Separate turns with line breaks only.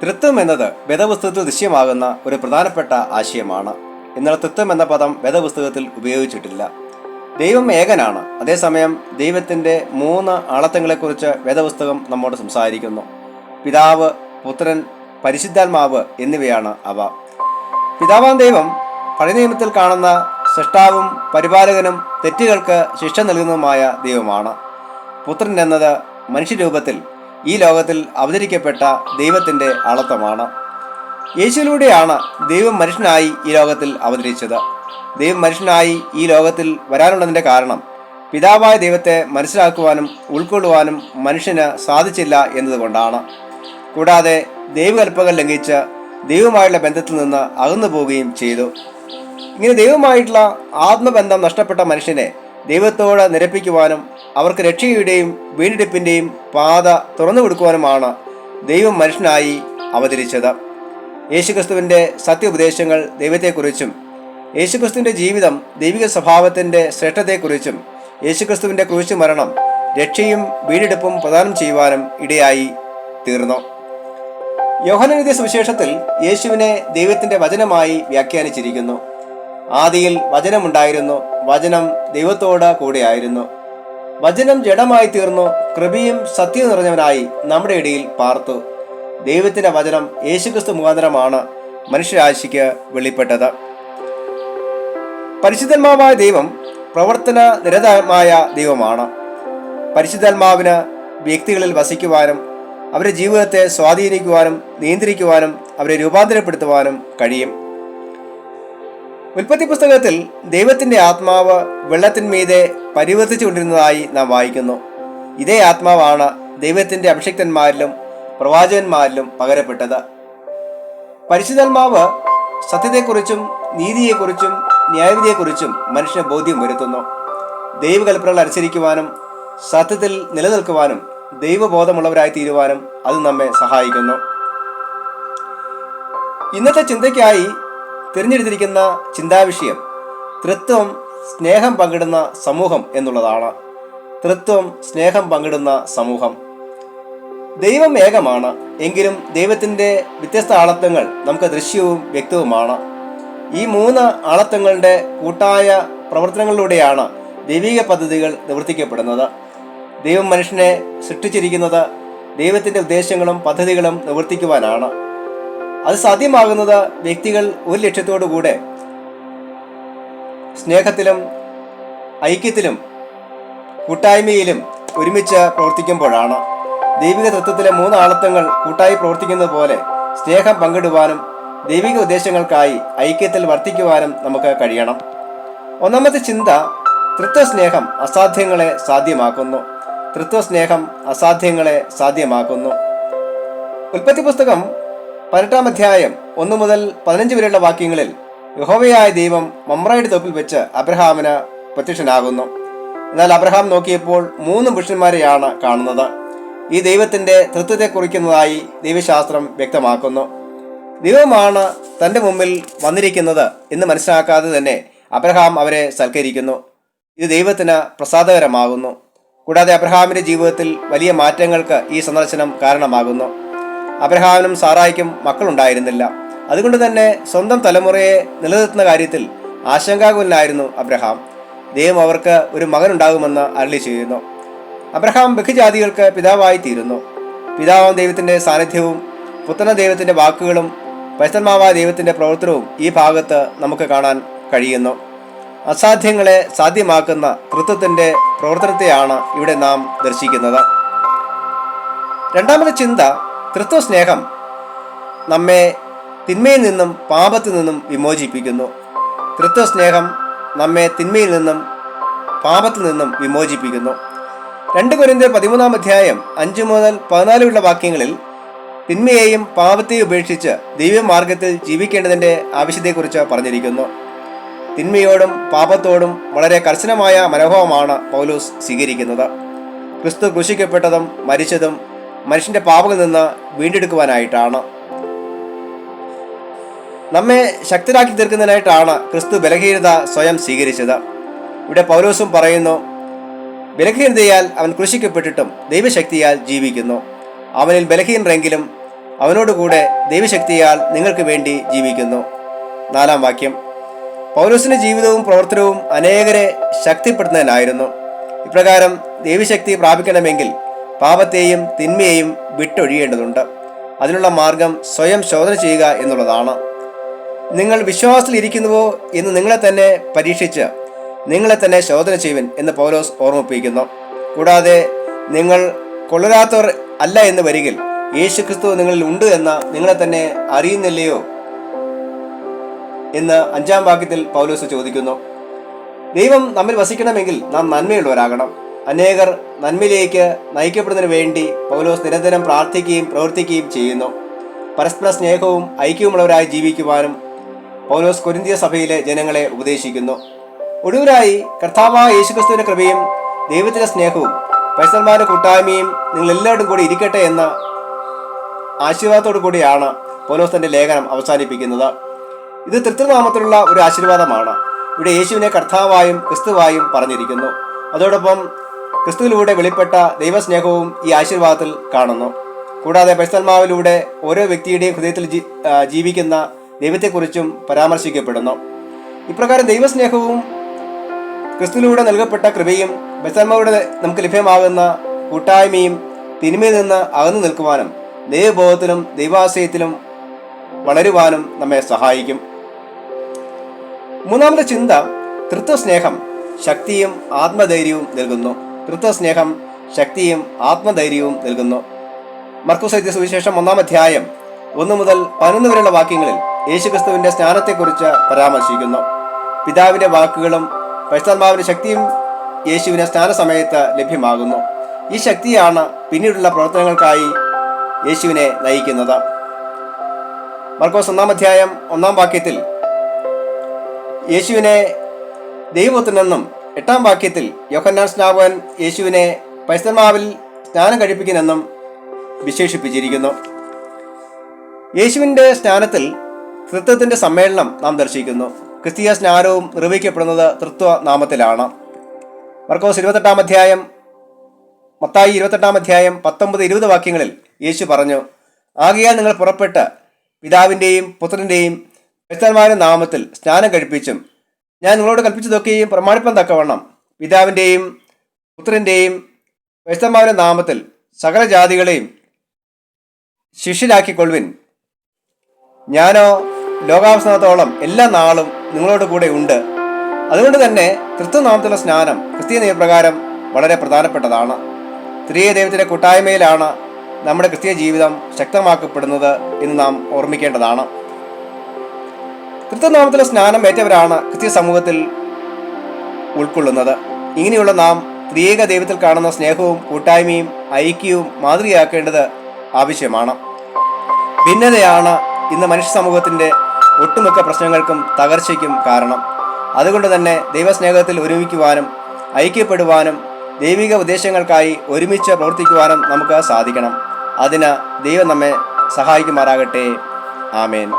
തൃത്വം എന്നത് വേദപുസ്തകത്തിൽ ദൃശ്യമാകുന്ന ഒരു പ്രധാനപ്പെട്ട ആശയമാണ്. എന്നാൽ തൃത്വം എന്ന പദം വേദപുസ്തകത്തിൽ ഉപയോഗിച്ചിട്ടില്ല. ദൈവം ഏകനാണ്. അതേസമയം ദൈവത്തിൻ്റെ 3 ആളത്വങ്ങളെക്കുറിച്ച് വേദപുസ്തകം നമ്മോട് സംസാരിക്കുന്നു. പിതാവ്, പുത്രൻ, പരിശുദ്ധാത്മാവ് എന്നിവയാണ് അവ. പിതാവാം ദൈവം പഴയ നിയമത്തിൽ കാണുന്ന സൃഷ്ടാവും പരിപാലകനും തെറ്റുകൾക്ക് ശിക്ഷ നൽകുന്നതുമായ ദൈവമാണ്. പുത്രൻ എന്നത് മനുഷ്യരൂപത്തിൽ ഈ ലോകത്തിൽ അവതരിക്കപ്പെട്ട ദൈവത്തിൻ്റെ ആളത്വമാണ്. യേശുവിലൂടെയാണ് ദൈവം മനുഷ്യനായി ഈ ലോകത്തിൽ അവതരിച്ചത്. ദൈവം മനുഷ്യനായി ഈ ലോകത്തിൽ വരാനുള്ളതിൻ്റെ കാരണം പിതാവായ ദൈവത്തെ മനസ്സിലാക്കുവാനും ഉൾക്കൊള്ളുവാനും മനുഷ്യന് സാധിച്ചില്ല എന്നതുകൊണ്ടാണ്. കൂടാതെ ദൈവകൽപ്പകൾ ലംഘിച്ച് ദൈവമായുള്ള ബന്ധത്തിൽ നിന്ന് അകന്നു പോവുകയും ചെയ്തു. ഇങ്ങനെ ദൈവമായിട്ടുള്ള ആത്മബന്ധം നഷ്ടപ്പെട്ട മനുഷ്യനെ ദൈവത്തോട് നിരപ്പിക്കുവാനും അവർക്ക് രക്ഷയുടെയും വീണ്ടെടുപ്പിൻ്റെയും പാത തുറന്നു കൊടുക്കുവാനുമാണ് ദൈവം മനുഷ്യനായി അവതരിച്ചത്. യേശുക്രിസ്തുവിൻ്റെ സത്യോപദേശങ്ങൾ ദൈവത്തെക്കുറിച്ചും യേശുക്രിസ്തുവിൻ്റെ ജീവിതം ദൈവിക സ്വഭാവത്തിൻ്റെ ശ്രേഷ്ഠതയെക്കുറിച്ചും യേശുക്രിസ്തുവിൻ്റെ ക്രൂശ് മരണം രക്ഷയും വീണ്ടെടുപ്പും പ്രദാനം ചെയ്യുവാനും ഇടയായി തീർന്നു. യോഹന്നാൻ എഴുതിയ സുവിശേഷത്തിൽ യേശുവിനെ ദൈവത്തിൻ്റെ വചനമായി വ്യാഖ്യാനിച്ചിരിക്കുന്നു. ആദിയിൽ വചനമുണ്ടായിരുന്നു, വചനം ദൈവത്തോട് കൂടെയായിരുന്നു, വചനം ജഡമായി തീർന്നു, കൃപയും സത്യവും നിറഞ്ഞവനായി നമ്മുടെ ഇടയിൽ പാർത്തു. ദൈവത്തിൻ്റെ വചനം യേശുക്രിസ്തു മുഖാന്തരമാണ് മനുഷ്യരാശിക്ക് വെളിപ്പെട്ടത്. പരിശുദ്ധാത്മാവായ ദൈവം പ്രവർത്തന നിരതമായ ദൈവമാണ്. പരിശുദ്ധാത്മാവിന് വ്യക്തികളിൽ വസിക്കുവാനും അവരുടെ ജീവിതത്തെ സ്വാധീനിക്കുവാനും നിയന്ത്രിക്കുവാനും അവരെ രൂപാന്തരപ്പെടുത്തുവാനും കഴിയും. ഉൽപ്പത്തി പുസ്തകത്തിൽ ദൈവത്തിൻ്റെ ആത്മാവ് വെള്ളത്തിന്മീതെ പരിവർത്തിച്ചുകൊണ്ടിരുന്നതായി നാം വായിക്കുന്നു. ഇതേ ആത്മാവാണ് ദൈവത്തിൻ്റെ അഭിഷിക്തന്മാരിലും പ്രവാചകന്മാരിലും പകരപ്പെട്ടത്. പരിശുദ്ധാത്മാവ് സത്യത്തെക്കുറിച്ചും നീതിയെക്കുറിച്ചും ന്യായവിധിയെക്കുറിച്ചും മനുഷ്യന് ബോധ്യം വരുത്തുന്നു. ദൈവകൽപ്പനകൾ അനുസരിക്കുവാനും സത്യത്തിൽ നിലനിൽക്കുവാനും ദൈവബോധമുള്ളവരായി തീരുവാനും അത് നമ്മെ സഹായിക്കുന്നു. ഇന്നത്തെ ചിന്തയ്ക്കായി തിരഞ്ഞെടുത്തിരിക്കുന്ന ചിന്താവിഷയം തൃത്വം സ്നേഹം പങ്കിടുന്ന സമൂഹം എന്നുള്ളതാണ്. തൃത്വം സ്നേഹം പങ്കിടുന്ന സമൂഹം. ദൈവം ഏകമാണ്, എങ്കിലും ദൈവത്തിൻ്റെ വ്യത്യസ്ത ആളത്വങ്ങൾ നമുക്ക് ദൃശ്യവും വ്യക്തവുമാണ്. ഈ 3 ആളത്വങ്ങളുടെ കൂട്ടായ പ്രവർത്തനങ്ങളിലൂടെയാണ് ദൈവിക പദ്ധതികൾ നിവർത്തിക്കപ്പെടുന്നത്. ദൈവം മനുഷ്യനെ സൃഷ്ടിച്ചിരിക്കുന്നത് ദൈവത്തിൻ്റെ ഉദ്ദേശങ്ങളും പദ്ധതികളും നിവർത്തിക്കുവാനാണ്. അത് സാധ്യമാകുന്നത് വ്യക്തികൾ ഒരു ലക്ഷ്യത്തോടുകൂടെ സ്നേഹത്തിലും ഐക്യത്തിലും കൂട്ടായ്മയിലും ഒരുമിച്ച് പ്രവർത്തിക്കുമ്പോഴാണ്. ദൈവിക തത്വത്തിലെ 3 ആളത്വങ്ങൾ കൂട്ടായി പ്രവർത്തിക്കുന്നത് പോലെ സ്നേഹം പങ്കിടുവാനും ദൈവിക ഉദ്ദേശങ്ങൾക്കായി ഐക്യത്തിൽ വർത്തിക്കുവാനും നമുക്ക് കഴിയണം. ഒന്നാമത്തെ ചിന്ത, തൃത്വസ്നേഹം അസാധ്യങ്ങളെ സാധ്യമാക്കുന്നു. തൃത്വസ്നേഹം അസാധ്യങ്ങളെ സാധ്യമാക്കുന്നു. ഉൽപ്പത്തി പുസ്തകം 18-ാം അധ്യായം 1 മുതൽ 15 വരെയുള്ള വാക്യങ്ങളിൽ യഹോവയായ ദൈവം മമ്രയുടെ തോപ്പിൽ വെച്ച് അബ്രഹാമിന് പ്രത്യക്ഷനാകുന്നു. എന്നാൽ അബ്രഹാം നോക്കിയപ്പോൾ 3 പുരുഷന്മാരെയാണ് കാണുന്നത്. ഈ ദൈവത്തിൻ്റെ തൃത്വത്തെ കുറിക്കുന്നതായി ദൈവശാസ്ത്രം വ്യക്തമാക്കുന്നു. ദൈവമാണ് തൻ്റെ മുമ്പിൽ വന്നിരിക്കുന്നത് എന്ന് മനസ്സിലാക്കാതെ തന്നെ അബ്രഹാം അവരെ സൽക്കരിക്കുന്നു. ഇത് ദൈവത്തിന് പ്രസാദകരമാകുന്നു. കൂടാതെ അബ്രഹാമിൻ്റെ ജീവിതത്തിൽ വലിയ മാറ്റങ്ങൾക്ക് ഈ സന്ദർശനം കാരണമാകുന്നു. അബ്രഹാമിനും സാറായിക്കും മക്കളുണ്ടായിരുന്നില്ല. അതുകൊണ്ട് തന്നെ സ്വന്തം തലമുറയെ നിലനിർത്തുന്ന കാര്യത്തിൽ ആശങ്കാകുലനായിരുന്നു അബ്രഹാം. ദൈവം അവർക്ക് ഒരു മകനുണ്ടാകുമെന്ന് അരുളി ചെയ്യുന്നു. അബ്രഹാം ബഹുജാതികൾക്ക് പിതാവായി തീരുന്നു. പിതാവാം ദൈവത്തിൻ്റെ സാന്നിധ്യവും പുത്രന ദൈവത്തിൻ്റെ വാക്കുകളും പരിശുദ്ധാത്മാവായ ദൈവത്തിൻ്റെ പ്രവർത്തനവും ഈ ഭാഗത്ത് നമുക്ക് കാണാൻ കഴിയുന്നു. അസാധ്യങ്ങളെ സാധ്യമാക്കുന്ന തൃത്വത്തിൻ്റെ പ്രവർത്തനത്തെയാണ് ഇവിടെ നാം ദർശിക്കുന്നത്. രണ്ടാമത്തെ ചിന്ത, തൃത്വസ്നേഹം നമ്മെ തിന്മയിൽ നിന്നും പാപത്തിൽ നിന്നും വിമോചിപ്പിക്കുന്നു. തൃത്വസ്നേഹം നമ്മെ തിന്മയിൽ നിന്നും പാപത്തിൽ നിന്നും വിമോചിപ്പിക്കുന്നു. 2 കൊരിന്ത്യർ 13-ാം അധ്യായം 5 മുതൽ 14 വരെയുള്ള വാക്യങ്ങളിൽ തിന്മയെയും പാപത്തെയും ഉപേക്ഷിച്ച് ദൈവമാർഗത്തിൽ ജീവിക്കേണ്ടതിൻ്റെ ആവശ്യത്തെക്കുറിച്ച് പറഞ്ഞിരിക്കുന്നു. തിന്മയോടും പാപത്തോടും വളരെ കർശനമായ മനോഭാവമാണ് പൗലോസ് സ്വീകരിക്കുന്നത്. ക്രിസ്തു ക്രൂശിക്കപ്പെട്ടതും മരിച്ചതും മനുഷ്യൻ്റെ പാപങ്ങളിൽ നിന്ന് വീണ്ടെടുക്കുവാനായിട്ടാണ്. നമ്മെ ശക്തരാക്കി തീർക്കുന്നതിനായിട്ടാണ് ക്രിസ്തു ബലഹീനത സ്വയം സ്വീകരിച്ചത്. ഇവിടെ പൗലോസും പറയുന്നു, ബലഹീനതയാൽ അവൻ ക്രൂശിക്കപ്പെട്ടിട്ടും ദൈവശക്തിയാൽ ജീവിക്കുന്നു. അവനിൽ ബലഹീനരെങ്കിലും അവനോടുകൂടെ ദൈവശക്തിയാൽ നിങ്ങൾക്ക് വേണ്ടി ജീവിക്കുന്നു. 4-ാം വാക്യം. പൗലോസിന്റെ ജീവിതവും പ്രവർത്തനവും അനേകരെ ശക്തിപ്പെടുത്തുന്നതിനായിരുന്നു. ഇപ്രകാരം ദൈവശക്തി പ്രാപിക്കണമെങ്കിൽ പാപത്തെയും തിന്മയെയും വിട്ടൊഴിയേണ്ടതുണ്ട്. അതിനുള്ള മാർഗം സ്വയം ശോധന ചെയ്യുക എന്നുള്ളതാണ്. നിങ്ങൾ വിശ്വാസത്തിൽ ഇരിക്കുന്നുവോ എന്ന് നിങ്ങളെ തന്നെ പരീക്ഷിച്ച് നിങ്ങളെ തന്നെ ശോധന ചെയ്യുവൻ എന്ന് പൗലോസ് ഓർമ്മിപ്പിക്കുന്നു. കൂടാതെ നിങ്ങൾ കൊള്ളരാത്തവർ അല്ല എന്ന് വരികിൽ യേശുക്രിസ്തു നിങ്ങളിൽ ഉണ്ട് എന്ന നിങ്ങളെ തന്നെ അറിയുന്നില്ലയോ എന്ന് 5-ാം വാക്യത്തിൽ പൗലോസ് ചോദിക്കുന്നു. ദൈവം നമ്മിൽ വസിക്കണമെങ്കിൽ നാം നന്മയുള്ളവരാകണം. അനേകർ നന്മയിലേക്ക് നയിക്കപ്പെടുന്നതിന് വേണ്ടി പൗലോസ് നിരന്തരം പ്രാർത്ഥിക്കുകയും പ്രവർത്തിക്കുകയും ചെയ്യുന്നു. പരസ്പര സ്നേഹവും ഐക്യവുമുള്ളവരായി ജീവിക്കുവാനും പൗലോസ് കൊരിന്തിയ സഭയിലെ ജനങ്ങളെ ഉപദേശിക്കുന്നു. ഒടുവിലായി കർത്താവായ യേശുക്രിസ്തുവിന്റെ കൃപയും ദൈവത്തിന്റെ സ്നേഹവും പരിശുദ്ധന്മാരുടെ കൂട്ടായ്മയും നിങ്ങൾ എല്ലാവരും കൂടി ഇരിക്കട്ടെ എന്ന ആശീർവാദത്തോടു കൂടിയാണ് പൗലോസ് തന്റെ ലേഖനം അവസാനിപ്പിക്കുന്നത്. ഇത് തൃത്വനാമത്തിലുള്ള ഒരു ആശീർവാദമാണ്. ഇവിടെ യേശുവിനെ കർത്താവായും ക്രിസ്തുവായും പറഞ്ഞിരിക്കുന്നു. അതോടൊപ്പം ക്രിസ്തുവിലൂടെ വെളിപ്പെട്ട ദൈവസ്നേഹവും ഈ ആശീർവാദത്തിൽ കാണുന്നു. കൂടാതെ പരിശുദ്ധാത്മാവിലൂടെ ഓരോ വ്യക്തിയുടെയും ഹൃദയത്തിൽ ജീവിക്കുന്ന ദൈവത്തെക്കുറിച്ചും പരാമർശിക്കപ്പെടുന്നു. ഇപ്രകാരം ദൈവസ്നേഹവും ക്രിസ്തുവിലൂടെ നൽകപ്പെട്ട കൃപയും പരിശുദ്ധാത്മാവിലൂടെ നമുക്ക് ലഭ്യമാകുന്ന കൂട്ടായ്മയും തിന്മയിൽ നിന്ന് അകന്നു നിൽക്കുവാനും ദൈവബോധത്തിലും ദൈവാശ്രയത്തിലും വളരുവാനും നമ്മെ സഹായിക്കും. 3-ാമത്തെ ചിന്ത, തൃത്വസ്നേഹം ശക്തിയും ആത്മധൈര്യവും നൽകുന്നു. തൃത്വസ്നേഹം ശക്തിയും ആത്മധൈര്യവും നൽകുന്നു. മർക്കോസ് എഴുതിയ സുവിശേഷം 1-ാം അധ്യായം 1 മുതൽ 11 വരെയുള്ള വാക്യങ്ങളിൽ യേശുക്രിസ്തുവിന്റെ സ്നാനത്തെക്കുറിച്ച് പരാമർശിക്കുന്നു. പിതാവിന്റെ വാക്കുകളും പരിശുദ്ധാത്മാവിന്റെ ശക്തിയും യേശുവിന് സ്നാന സമയത്ത് ലഭ്യമാകുന്നു. ഈ ശക്തിയാണ് പിന്നീടുള്ള പ്രവർത്തനങ്ങൾക്കായി യേശുവിനെ നയിക്കുന്നത്. മർക്കോസ് 1-ാം അധ്യായം 1-ാം വാക്യത്തിൽ യേശുവിനെ ദൈവപുത്രനെന്നും 8-ാം വാക്യത്തിൽ യോഹന്നാൻ സ്നാപകൻ യേശുവിനെ പരിശുദ്ധാത്മാവിൽ സ്നാനം കഴിപ്പിക്കുന്നെന്നും വിശേഷിപ്പിച്ചിരിക്കുന്നു. യേശുവിൻ്റെ സ്നാനത്തിൽ തൃത്വത്തിന്റെ സമ്മേളനം നാം ദർശിക്കുന്നു. ക്രിസ്തീയ സ്നാനവും നിർവഹിക്കപ്പെടുന്നത് തൃത്വ നാമത്തിലാണ്. മർക്കോസ് 28-ാം അധ്യായം, മത്തായി 28-ാം അധ്യായം 19-20 വാക്യങ്ങളിൽ യേശു പറഞ്ഞു, ആകയാൽ നിങ്ങൾ പുറപ്പെട്ട് പിതാവിൻ്റെയും പുത്രൻ്റെയും പരിശുദ്ധാത്മാവിന്റെ നാമത്തിൽ സ്നാനം കഴിപ്പിച്ചും ഞാൻ നിങ്ങളോട് കൽപ്പിച്ചതൊക്കെയും പ്രമാണിപ്പാൻ തക്കവണ്ണം പിതാവിൻ്റെയും പുത്രൻ്റെയും പരിശുദ്ധാത്മാവിന്റെ നാമത്തിൽ സകല ജാതികളെയും ശിഷ്യരാക്കിക്കൊള്ളുവിൻ. ഞാനോ ലോകാവസാനത്തോളം എല്ലാ നാളും നിങ്ങളോട് കൂടെ ഉണ്ട്. അതുകൊണ്ട് തന്നെ തൃത്വനാമത്തിലുള്ള സ്നാനം ക്രിസ്തീയ നിയമപ്രകാരം വളരെ പ്രധാനപ്പെട്ടതാണ്. ത്രിയേക ദൈവത്തിന്റെ കൂട്ടായ്മയിലാണ് നമ്മുടെ ക്രിസ്തീയ ജീവിതം ശക്തമാക്കപ്പെടുന്നത് എന്ന് നാം ഓർമ്മിക്കേണ്ടതാണ്. തൃത്വനാമത്തിലുള്ള സ്നാനം ഏറ്റവരാണ് ക്രിസ്തീയ സമൂഹത്തിൽ ഉൾക്കൊള്ളുന്നത്. ഇങ്ങനെയുള്ള നാം ത്രിയേക ദൈവത്തിൽ കാണുന്ന സ്നേഹവും കൂട്ടായ്മയും ഐക്യവും മാതൃകയാക്കേണ്ടത് ആവശ്യമാണ്. ഭിന്നതയാണ് ഇന്ന് മനുഷ്യ സമൂഹത്തിന്റെ ഒട്ടുമിക്ക പ്രശ്നങ്ങൾക്കും തകർച്ചയ്ക്കും കാരണം. അതുകൊണ്ട് തന്നെ ദൈവസ്നേഹത്തിൽ ഒരുമിക്കുവാനും ഐക്യപ്പെടുവാനും ദൈവിക ഉദ്ദേശങ്ങൾക്കായി ഒരുമിച്ച് പ്രവർത്തിക്കുവാനും നമുക്ക് സാധിക്കണം. അതിന് ദൈവം നമ്മെ സഹായിക്കുമാറാകട്ടെ. ആമേൻ.